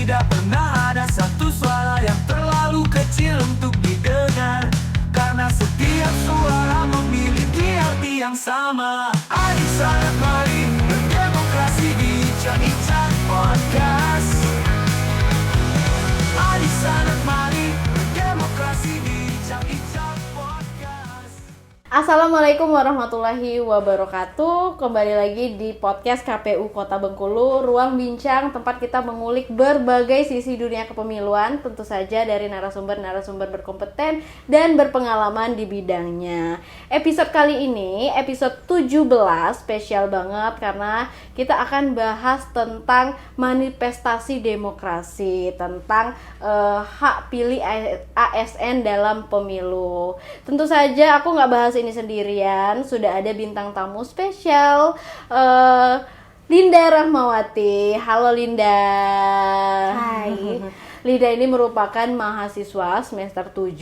tidak pernah ada satu suara yang terlalu kecil untuk didengar, karena setiap suara memiliki arti yang sama. Adik sanak mari berdemokrasi di Bincang-Bincang Podcast. Adik sanak mari berdemokrasi di Bincang-Bincang Podcast. Assalamualaikum warahmatullahi wabarakatuh. Kembali lagi di podcast KPU Kota Bengkulu, ruang bincang tempat kita mengulik berbagai sisi dunia kepemiluan, tentu saja dari narasumber-narasumber berkompeten dan berpengalaman di bidangnya. Episode kali ini, episode 17, spesial banget karena kita akan bahas tentang manifestasi demokrasi, tentang hak pilih ASN dalam pemilu. Tentu saja aku nggak bahas ini sendirian, sudah ada bintang tamu spesial, Linda Rahmawati. Halo Linda. Hai. Linda ini merupakan mahasiswa semester 7,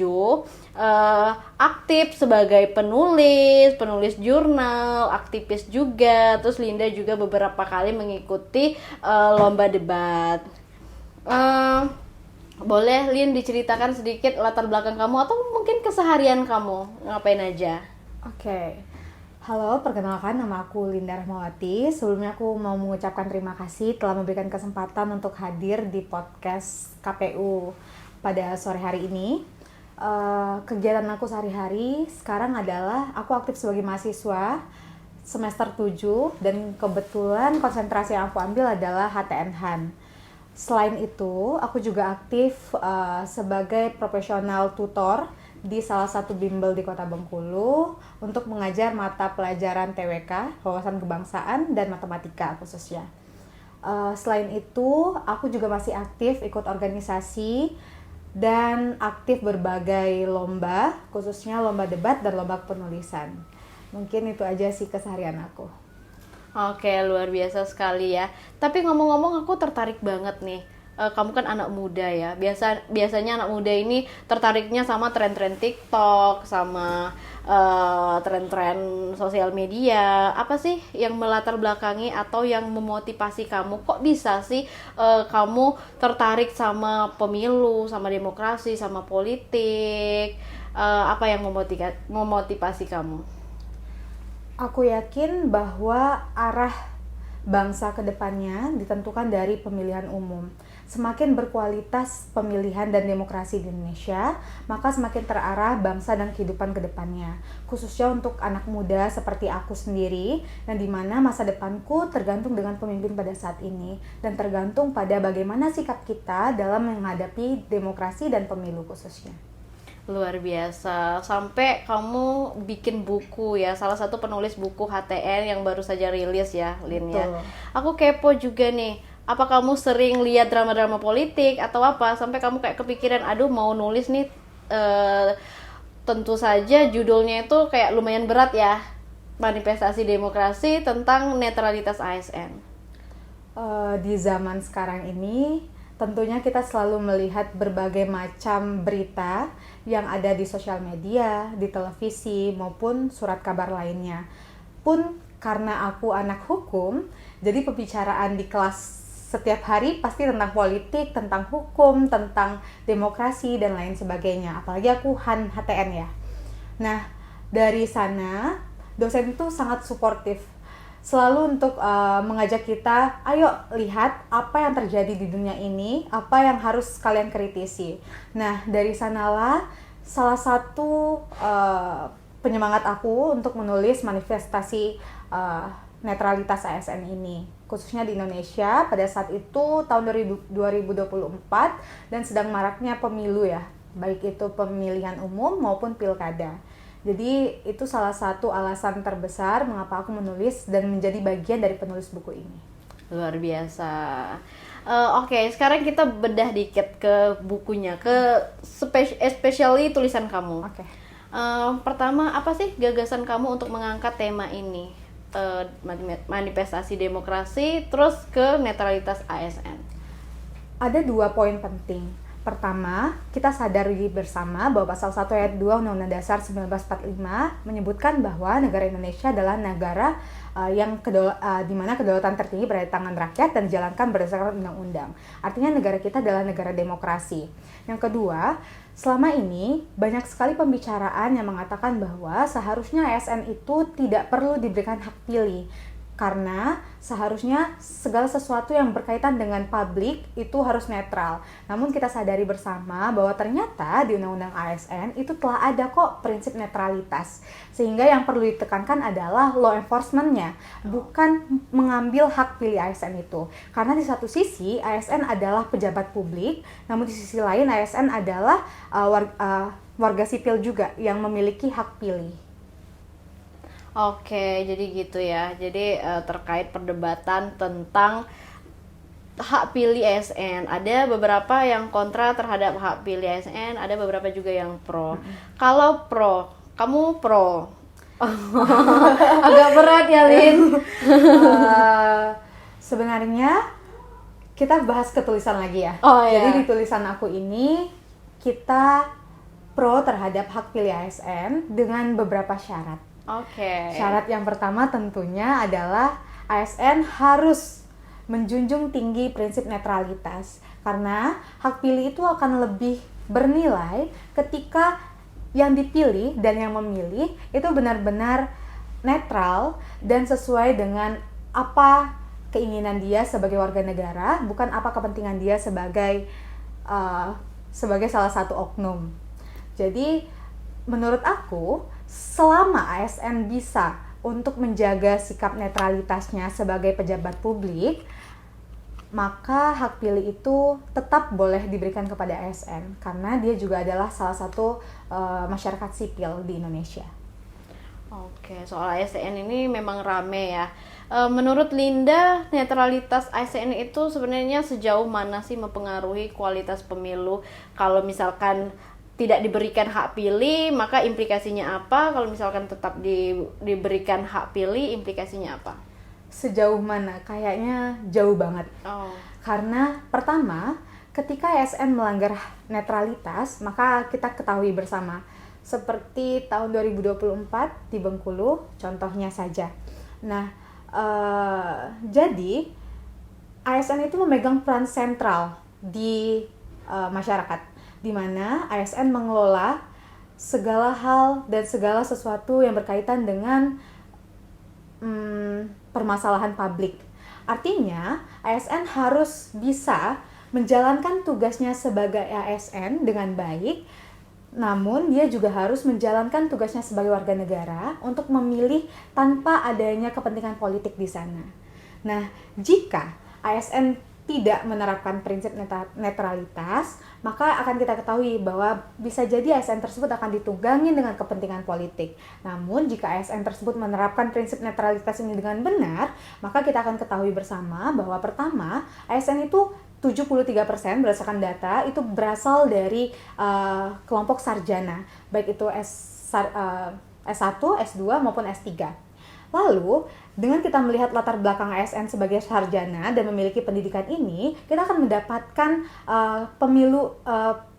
aktif sebagai penulis jurnal, aktivis juga. Terus Linda juga beberapa kali mengikuti lomba debat. Boleh Lin diceritakan sedikit latar belakang kamu atau mungkin keseharian kamu ngapain aja? Oke. Halo, perkenalkan nama aku Linda Rahmawati. Sebelumnya aku mau mengucapkan terima kasih telah memberikan kesempatan untuk hadir di podcast KPU pada sore hari ini. Kegiatan aku sehari-hari sekarang adalah aku aktif sebagai mahasiswa semester 7 dan kebetulan konsentrasi yang aku ambil adalah HTN HAN. Selain itu, aku juga aktif sebagai profesional tutor di salah satu bimbel di Kota Bengkulu untuk mengajar mata pelajaran TWK, wawasan kebangsaan, dan matematika khususnya. Selain itu, aku juga masih aktif ikut organisasi dan aktif berbagai lomba, khususnya lomba debat dan lomba penulisan. Mungkin itu aja sih keseharian aku. Oke, luar biasa sekali ya. Tapi ngomong-ngomong aku tertarik banget nih. Kamu kan anak muda ya. Biasanya anak muda ini tertariknya sama tren-tren TikTok, sama tren-tren sosial media. Apa sih yang melatar belakangi atau yang memotivasi kamu? Kok bisa sih kamu tertarik sama pemilu, sama demokrasi, sama politik? Apa yang memotivasi kamu? Aku yakin bahwa arah bangsa ke depannya ditentukan dari pemilihan umum. Semakin berkualitas pemilihan dan demokrasi di Indonesia, maka semakin terarah bangsa dan kehidupan ke depannya. Khususnya untuk anak muda seperti aku sendiri, dan di mana masa depanku tergantung dengan pemimpin pada saat ini, dan tergantung pada bagaimana sikap kita dalam menghadapi demokrasi dan pemilu khususnya. Luar biasa, sampai kamu bikin buku ya, salah satu penulis buku HTN yang baru saja rilis ya, Lin ya. Aku kepo juga nih, apa kamu sering lihat drama-drama politik atau apa, sampai kamu kayak kepikiran, aduh mau nulis nih, tentu saja judulnya itu kayak lumayan berat ya, manifestasi demokrasi tentang netralitas ASN. Di zaman sekarang ini, tentunya kita selalu melihat berbagai macam berita yang ada di sosial media, di televisi, maupun surat kabar lainnya. Pun karena aku anak hukum, jadi pembicaraan di kelas setiap hari pasti tentang politik, tentang hukum, tentang demokrasi, dan lain sebagainya. Apalagi aku HTN ya. Nah, dari sana, dosen itu sangat suportif. Selalu untuk mengajak kita, ayo lihat apa yang terjadi di dunia ini, apa yang harus kalian kritisi. Nah, dari sanalah salah satu penyemangat aku untuk menulis manifestasi netralitas ASN ini, khususnya di Indonesia pada saat itu tahun 2024 dan sedang maraknya pemilu ya, baik itu pemilihan umum maupun pilkada. Jadi itu salah satu alasan terbesar mengapa aku menulis dan menjadi bagian dari penulis buku ini. Luar biasa. Oke, sekarang kita bedah dikit ke bukunya, ke especially tulisan kamu. Oke. Pertama, apa sih gagasan kamu untuk mengangkat tema ini? Manifestasi demokrasi, terus ke netralitas ASN. Ada 2 poin penting. Pertama, kita sadari bersama bahwa pasal 1 ayat 2 Undang-Undang Dasar 1945 menyebutkan bahwa negara Indonesia adalah negara di mana kedaulatan tertinggi berada di tangan rakyat dan dijalankan berdasarkan undang-undang. Artinya negara kita adalah negara demokrasi. Yang kedua, selama ini banyak sekali pembicaraan yang mengatakan bahwa seharusnya ASN itu tidak perlu diberikan hak pilih. Karena seharusnya segala sesuatu yang berkaitan dengan publik itu harus netral. Namun kita sadari bersama bahwa ternyata di Undang-Undang ASN itu telah ada kok prinsip netralitas. Sehingga yang perlu ditekankan adalah law enforcement-nya, bukan mengambil hak pilih ASN itu. Karena di satu sisi ASN adalah pejabat publik, namun di sisi lain ASN adalah warga sipil juga yang memiliki hak pilih. Oke, jadi gitu ya. Jadi terkait perdebatan tentang hak pilih ASN, ada beberapa yang kontra terhadap hak pilih ASN, ada beberapa juga yang pro. Kalau pro, kamu pro? Agak berat ya, Lin. Sebenarnya kita bahas ketulisan lagi ya. Oh, iya. Jadi di tulisan aku ini kita pro terhadap hak pilih ASN dengan beberapa syarat. Oke. Syarat yang pertama tentunya adalah ASN harus menjunjung tinggi prinsip netralitas, karena hak pilih itu akan lebih bernilai ketika yang dipilih dan yang memilih itu benar-benar netral dan sesuai dengan apa keinginan dia sebagai warga negara, bukan apa kepentingan dia sebagai salah satu oknum. Jadi menurut aku, selama ASN bisa untuk menjaga sikap netralitasnya sebagai pejabat publik, maka hak pilih itu tetap boleh diberikan kepada ASN karena dia juga adalah salah satu masyarakat sipil di Indonesia. Oke, soal ASN ini memang rame ya. Menurut Linda, netralitas ASN itu sebenarnya sejauh mana sih mempengaruhi kualitas pemilu? Kalau misalkan tidak diberikan hak pilih, maka implikasinya apa? Kalau misalkan tetap diberikan hak pilih, implikasinya apa? Sejauh mana? Kayaknya jauh banget. Oh. Karena pertama, ketika ASN melanggar netralitas, maka kita ketahui bersama. Seperti tahun 2024 di Bengkulu, contohnya saja. Nah, jadi ASN itu memegang peran sentral di masyarakat, di mana ASN mengelola segala hal dan segala sesuatu yang berkaitan dengan permasalahan publik. Artinya, ASN harus bisa menjalankan tugasnya sebagai ASN dengan baik, namun dia juga harus menjalankan tugasnya sebagai warga negara untuk memilih tanpa adanya kepentingan politik di sana. Nah, jika ASN tidak menerapkan prinsip netralitas, maka akan kita ketahui bahwa bisa jadi ASN tersebut akan ditunggangi dengan kepentingan politik. Namun, jika ASN tersebut menerapkan prinsip netralitas ini dengan benar, maka kita akan ketahui bersama bahwa pertama, ASN itu 73% berdasarkan data itu berasal dari kelompok sarjana, baik itu S1, S2 maupun S3. Lalu, dengan kita melihat latar belakang ASN sebagai sarjana dan memiliki pendidikan ini, kita akan mendapatkan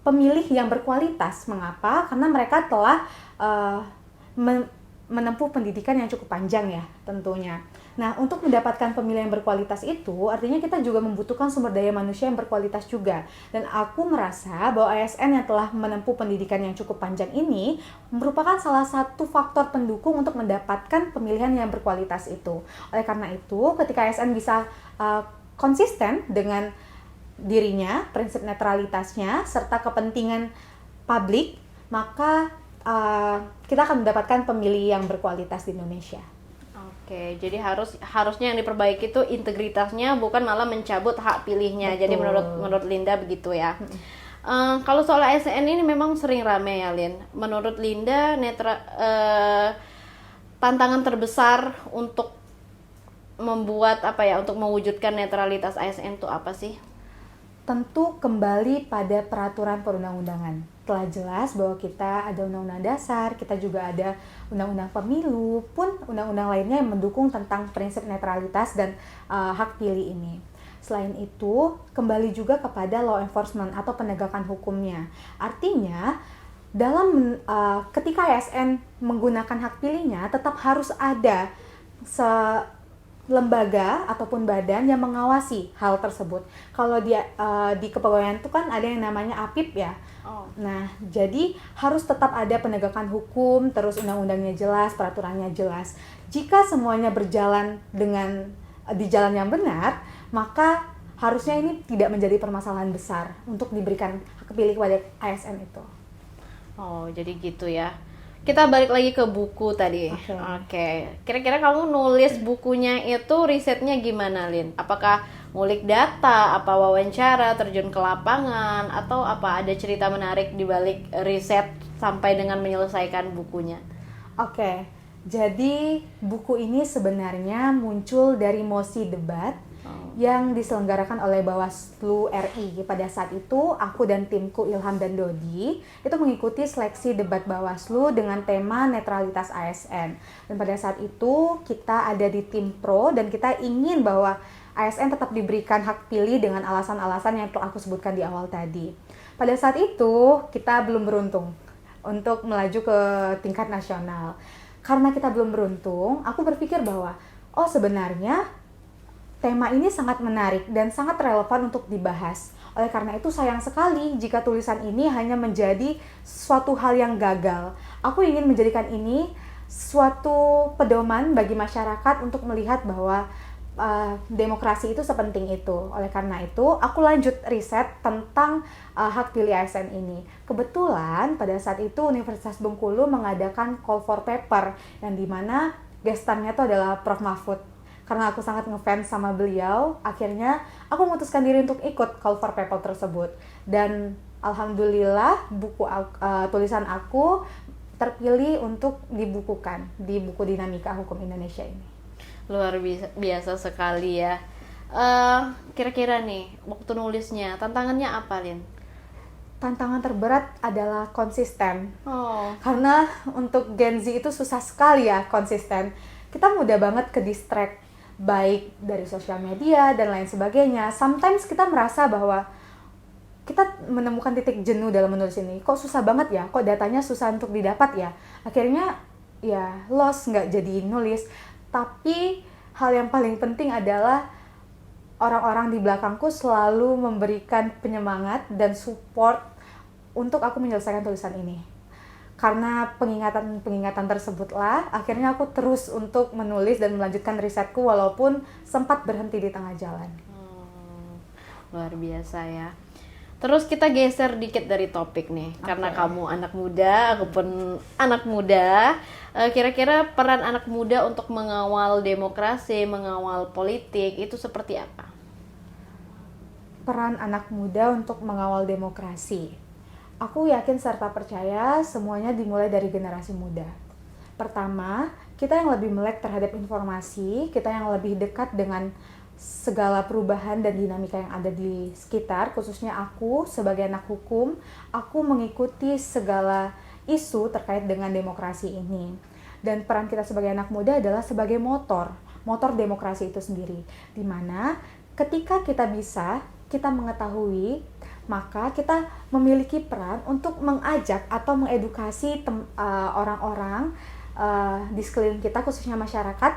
pemilih yang berkualitas. Mengapa? Karena mereka telah menempuh pendidikan yang cukup panjang ya, tentunya. Nah, untuk mendapatkan pemilih yang berkualitas itu, artinya kita juga membutuhkan sumber daya manusia yang berkualitas juga. Dan aku merasa bahwa ASN yang telah menempuh pendidikan yang cukup panjang ini merupakan salah satu faktor pendukung untuk mendapatkan pemilihan yang berkualitas itu. Oleh karena itu, ketika ASN bisa konsisten dengan dirinya, prinsip netralitasnya, serta kepentingan publik, maka kita akan mendapatkan pemilih yang berkualitas di Indonesia. Oke, jadi harusnya yang diperbaiki itu integritasnya, bukan malah mencabut hak pilihnya. Betul. Jadi menurut Linda begitu ya. Kalau soal ASN ini memang sering rame ya, Lin. Menurut Linda, tantangan terbesar untuk untuk mewujudkan netralitas ASN itu apa sih? Tentu kembali pada peraturan perundang-undangan. Telah jelas bahwa kita ada undang-undang dasar, kita juga ada undang-undang pemilu, pun undang-undang lainnya yang mendukung tentang prinsip netralitas dan hak pilih ini. Selain itu, kembali juga kepada law enforcement atau penegakan hukumnya. Artinya, ketika ASN menggunakan hak pilihnya, tetap harus ada lembaga ataupun badan yang mengawasi hal tersebut. Kalau di kepegawaian itu kan ada yang namanya APIP ya. Nah, jadi harus tetap ada penegakan hukum, terus undang-undangnya jelas, peraturannya jelas. Jika semuanya berjalan di jalan yang benar, maka harusnya ini tidak menjadi permasalahan besar untuk diberikan hak pilih kepada ASN itu. Oh, jadi gitu ya. Kita balik lagi ke buku tadi. Oke. Kira-kira kamu nulis bukunya itu risetnya gimana, Lin? Apakah ngulik data, apa wawancara, terjun ke lapangan, atau apa ada cerita menarik di balik riset sampai dengan menyelesaikan bukunya? Oke. Jadi buku ini sebenarnya muncul dari mosi debat yang diselenggarakan oleh Bawaslu RI. Pada saat itu, aku dan timku Ilham dan Dodi itu mengikuti seleksi debat Bawaslu dengan tema netralitas ASN. Dan pada saat itu, kita ada di tim pro dan kita ingin bahwa ASN tetap diberikan hak pilih dengan alasan-alasan yang telah aku sebutkan di awal tadi. Pada saat itu, kita belum beruntung untuk melaju ke tingkat nasional. Karena kita belum beruntung, aku berpikir bahwa, sebenarnya tema ini sangat menarik dan sangat relevan untuk dibahas. Oleh karena itu sayang sekali jika tulisan ini hanya menjadi suatu hal yang gagal. Aku ingin menjadikan ini suatu pedoman bagi masyarakat untuk melihat bahwa demokrasi itu sepenting itu. Oleh karena itu, aku lanjut riset tentang hak pilih ASN ini. Kebetulan pada saat itu Universitas Bengkulu mengadakan call for paper yang dimana gesternya itu adalah Prof. Mahfud. Karena aku sangat ngefans sama beliau, akhirnya aku memutuskan diri untuk ikut call for paper tersebut. Dan alhamdulillah tulisan aku terpilih untuk dibukukan di buku Dinamika Hukum Indonesia ini. Luar biasa sekali ya. Kira-kira nih, waktu nulisnya, tantangannya apa, Lin? Tantangan terberat adalah konsisten. Karena untuk Gen Z itu susah sekali ya konsisten. Kita mudah banget ke distract, baik dari sosial media dan lain sebagainya. Sometimes kita merasa bahwa kita menemukan titik jenuh dalam menulis ini. Kok susah banget ya? Kok datanya susah untuk didapat ya? Akhirnya ya lost, nggak jadi nulis. Tapi hal yang paling penting adalah orang-orang di belakangku selalu memberikan penyemangat dan support untuk aku menyelesaikan tulisan ini. Karena pengingatan tersebutlah, akhirnya aku terus untuk menulis dan melanjutkan risetku walaupun sempat berhenti di tengah jalan. Luar biasa ya. Terus kita geser dikit dari topik nih, karena kamu anak muda, aku pun anak muda. Kira-kira peran anak muda untuk mengawal demokrasi, mengawal politik itu seperti apa? Peran anak muda untuk mengawal demokrasi. Aku yakin serta percaya semuanya dimulai dari generasi muda. Pertama, kita yang lebih melek terhadap informasi, kita yang lebih dekat dengan segala perubahan dan dinamika yang ada di sekitar, khususnya aku sebagai anak hukum, aku mengikuti segala isu terkait dengan demokrasi ini. Dan peran kita sebagai anak muda adalah sebagai motor demokrasi itu sendiri. Dimana ketika kita mengetahui, maka kita memiliki peran untuk mengajak atau mengedukasi orang-orang di sekeliling kita, khususnya masyarakat,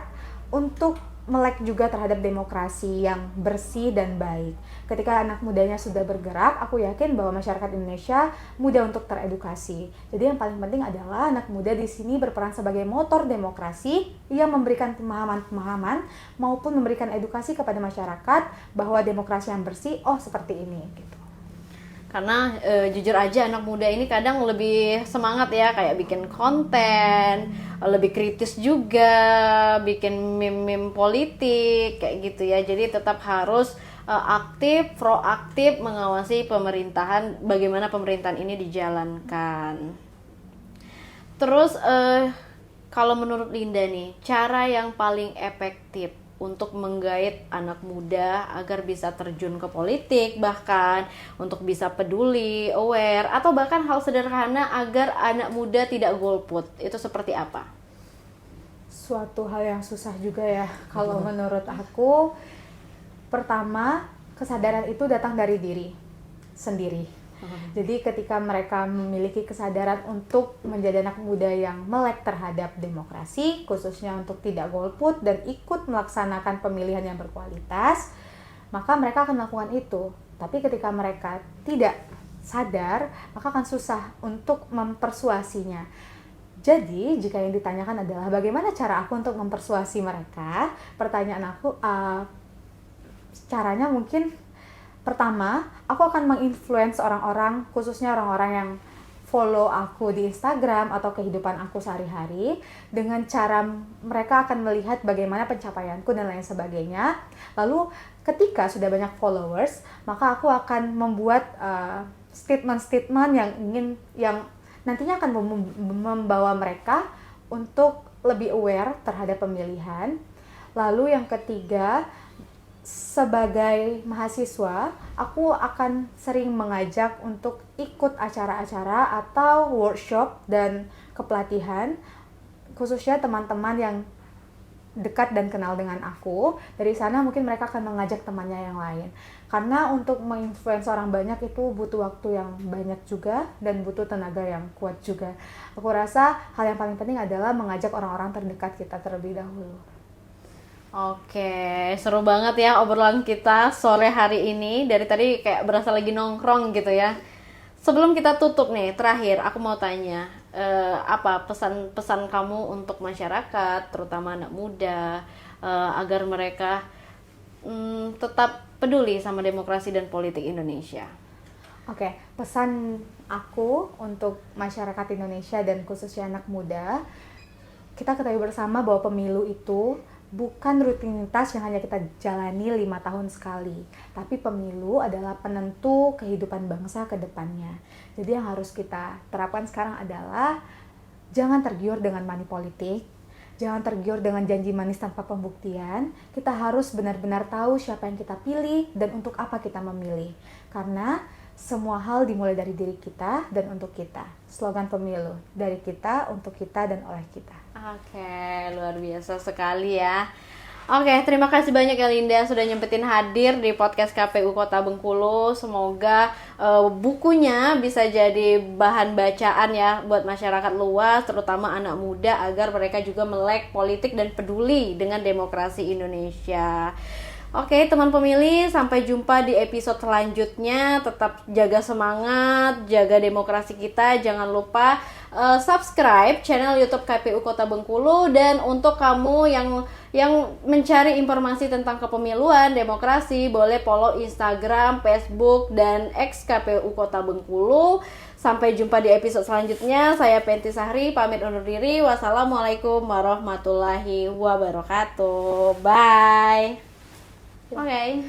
untuk melek juga terhadap demokrasi yang bersih dan baik. Ketika anak mudanya sudah bergerak, aku yakin bahwa masyarakat Indonesia mudah untuk teredukasi. Jadi yang paling penting adalah anak muda di sini berperan sebagai motor demokrasi yang memberikan pemahaman-pemahaman maupun memberikan edukasi kepada masyarakat bahwa demokrasi yang bersih, seperti ini gitu. Karena jujur aja anak muda ini kadang lebih semangat ya, kayak bikin konten, lebih kritis juga, bikin meme-meme politik kayak gitu ya. Jadi tetap harus aktif, proaktif mengawasi pemerintahan, bagaimana pemerintahan ini dijalankan. Terus kalau menurut Linda nih, cara yang paling efektif untuk menggait anak muda agar bisa terjun ke politik, bahkan untuk bisa peduli, aware, atau bahkan hal sederhana agar anak muda tidak golput, itu seperti apa? Suatu hal yang susah juga ya kalau menurut aku. Pertama, kesadaran itu datang dari diri sendiri. Jadi ketika mereka memiliki kesadaran untuk menjadi anak muda yang melek terhadap demokrasi, khususnya untuk tidak golput dan ikut melaksanakan pemilihan yang berkualitas, maka mereka akan melakukan itu. Tapi ketika mereka tidak sadar, maka akan susah untuk mempersuasinya. Jadi, jika yang ditanyakan adalah bagaimana cara aku untuk mempersuasi mereka, pertanyaan aku, caranya mungkin pertama, aku akan menginfluence orang-orang, khususnya orang-orang yang follow aku di Instagram atau kehidupan aku sehari-hari, dengan cara mereka akan melihat bagaimana pencapaianku dan lain sebagainya. Lalu ketika sudah banyak followers, maka aku akan membuat statement-statement yang nantinya akan membawa mereka untuk lebih aware terhadap pemilihan. Lalu yang ketiga, sebagai mahasiswa, aku akan sering mengajak untuk ikut acara-acara atau workshop dan kepelatihan, khususnya teman-teman yang dekat dan kenal dengan aku. Dari sana mungkin mereka akan mengajak temannya yang lain. Karena untuk menginfluence orang banyak itu butuh waktu yang banyak juga dan butuh tenaga yang kuat juga. Aku rasa hal yang paling penting adalah mengajak orang-orang terdekat kita terlebih dahulu. Oke, seru banget ya obrolan kita sore hari ini. Dari tadi kayak berasa lagi nongkrong gitu ya. Sebelum kita tutup nih, terakhir aku mau tanya, apa pesan-pesan kamu untuk masyarakat, terutama anak muda, agar mereka tetap peduli sama demokrasi dan politik Indonesia? Oke, pesan aku untuk masyarakat Indonesia dan khususnya anak muda, kita ketahui bersama bahwa pemilu itu bukan rutinitas yang hanya kita jalani 5 tahun sekali, tapi pemilu adalah penentu kehidupan bangsa ke depannya. Jadi yang harus kita terapkan sekarang adalah jangan tergiur dengan money politik, jangan tergiur dengan janji manis tanpa pembuktian. Kita harus benar-benar tahu siapa yang kita pilih dan untuk apa kita memilih. Karena semua hal dimulai dari diri kita dan untuk kita. Slogan pemilu, dari kita, untuk kita, dan oleh kita. Oke, luar biasa sekali ya. Oke, terima kasih banyak ya Linda sudah nyempetin hadir di podcast KPU Kota Bengkulu. Semoga bukunya bisa jadi bahan bacaan ya buat masyarakat luas, terutama anak muda, agar mereka juga melek politik dan peduli dengan demokrasi Indonesia. Oke, teman pemilih, sampai jumpa di episode selanjutnya. Tetap jaga semangat, jaga demokrasi kita. Jangan lupa subscribe channel YouTube KPU Kota Bengkulu. Dan untuk kamu yang mencari informasi tentang kepemiluan, demokrasi, boleh follow Instagram, Facebook, dan X KPU Kota Bengkulu. Sampai jumpa di episode selanjutnya. Saya Penti Sahri, pamit undur diri. Wassalamualaikum warahmatullahi wabarakatuh. Bye. Okay.